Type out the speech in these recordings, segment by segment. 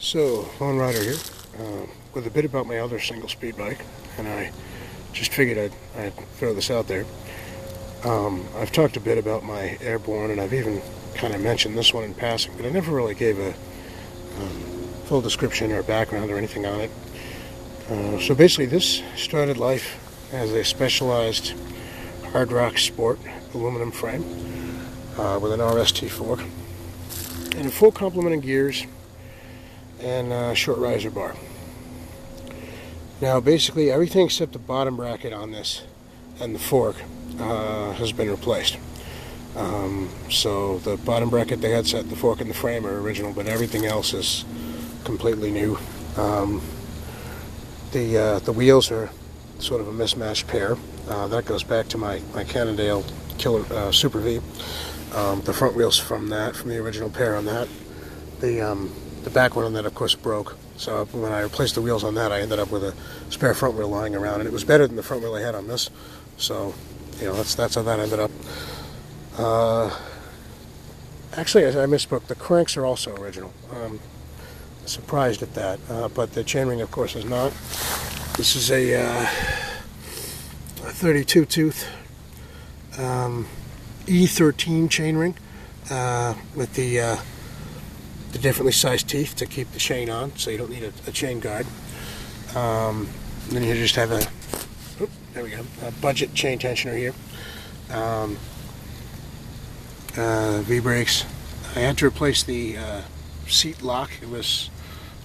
So, Lone Rider here, with a bit about my other single-speed bike, and I just figured I'd throw this out there. I've talked a bit about my Airborne, and I've even kind of mentioned this one in passing, but I never really gave a full description or background or anything on it. So basically, this started life as a specialized hard rock sport aluminum frame with an RST fork and a full complement of gears and a short riser bar. Now basically everything except the bottom bracket on this and the fork has been replaced. So the bottom bracket, the headset, the fork, and the frame are original, but everything else is completely new. The wheels are sort of a mismatched pair. That goes back to my Cannondale Killer Super V. The front wheels from the original pair on that. The back one on that, of course, broke. So when I replaced the wheels on that, I ended up with a spare front wheel lying around, and it was better than the front wheel I had on this. So, you know, that's how that ended up. Actually, I misspoke. The cranks are also original. Surprised at that, but the chainring, of course, is not. This is a 32 tooth E13 chainring with the differently sized teeth to keep the chain on, so you don't need a chain guard. Then you just have a budget chain tensioner here. V-brakes. I had to replace the seat lock. It was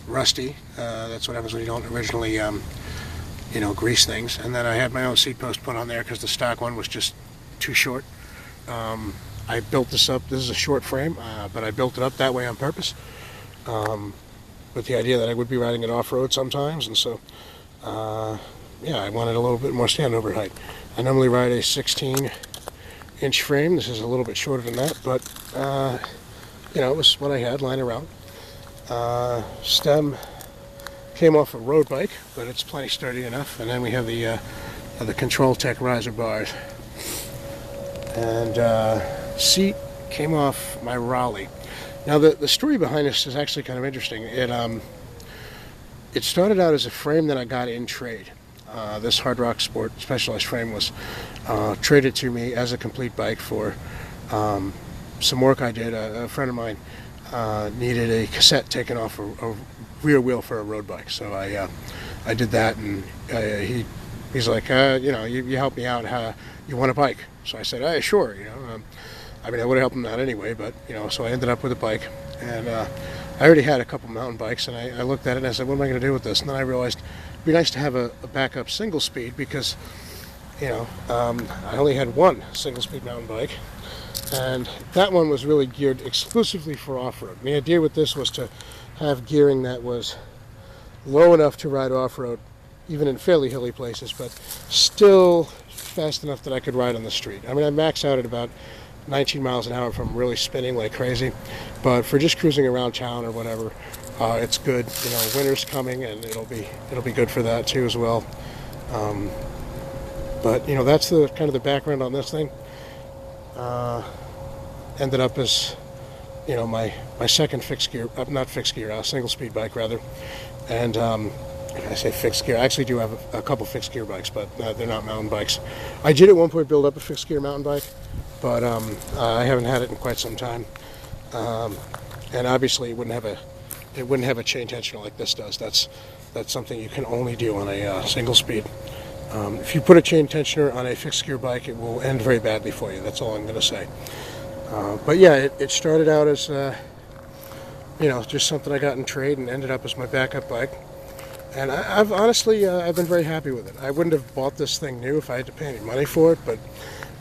rusty. That's what happens when you don't originally grease things. And then I had my own seat post put on there because the stock one was just too short. I built this up. This is a short frame, but I built it up that way on purpose, with the idea that I would be riding it off-road sometimes, and so yeah, I wanted a little bit more standover height. I normally ride a 16-inch frame. This is a little bit shorter than that, but it was what I had lying around. Stem came off a road bike, but it's plenty sturdy enough. And then we have the Control Tech riser bars. And seat came off my Raleigh. Now the story behind this is actually kind of interesting. It started out as a frame that I got in trade. This Hard Rock Sport Specialized frame was traded to me as a complete bike for some work I did. A friend of mine needed a cassette taken off a rear wheel for a road bike, so I did that, and he's like, you help me out. How you want a bike? So I said, hey, sure. I mean, I would have helped him out anyway, but so I ended up with a bike, and I already had a couple mountain bikes, and I looked at it and I said, what am I going to do with this? And then I realized it'd be nice to have a backup single speed, because I only had one single speed mountain bike, and that one was really geared exclusively for off-road. The idea with this was to have gearing that was low enough to ride off-road, even in fairly hilly places, but still fast enough that I could ride on the street. I mean, I max out at about 19 miles an hour from really spinning like crazy, but for just cruising around town or whatever, it's good. Winter's coming, and it'll be good for that too as well. But that's the kind of the background on this thing. Ended up as my second single speed bike rather, and I say fixed gear. I actually do have a couple fixed gear bikes, but they're not mountain bikes. I did at one point build up a fixed gear mountain bike, but I haven't had it in quite some time. And obviously, it wouldn't have a chain tensioner like this does. That's something you can only do on a single speed. If you put a chain tensioner on a fixed gear bike, it will end very badly for you. That's all I'm going to say. But yeah, it started out as just something I got in trade, and ended up as my backup bike. And I've honestly I've been very happy with it. I wouldn't have bought this thing new if I had to pay any money for it, but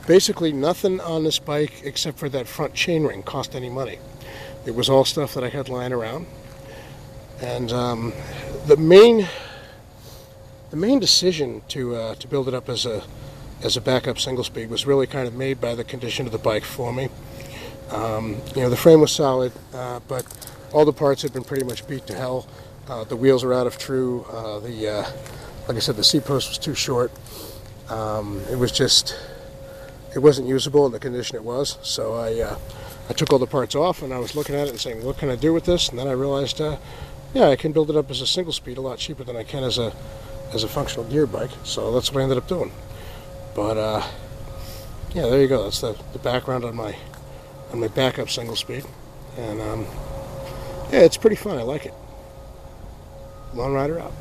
basically nothing on this bike except for that front chainring cost any money. It was all stuff that I had lying around. And the main decision to build it up as a backup single speed was really kind of made by the condition of the bike for me. The frame was solid, but all the parts had been pretty much beat to hell. The wheels are out of true. Like I said, the seat post was too short. It wasn't usable in the condition it was. So I took all the parts off, and I was looking at it and saying, what can I do with this? And then I realized yeah, I can build it up as a single speed a lot cheaper than I can as a functional gear bike. So that's what I ended up doing. But yeah, there you go. That's the background on my backup single speed, and yeah, it's pretty fun. I like it. Lone Rider out.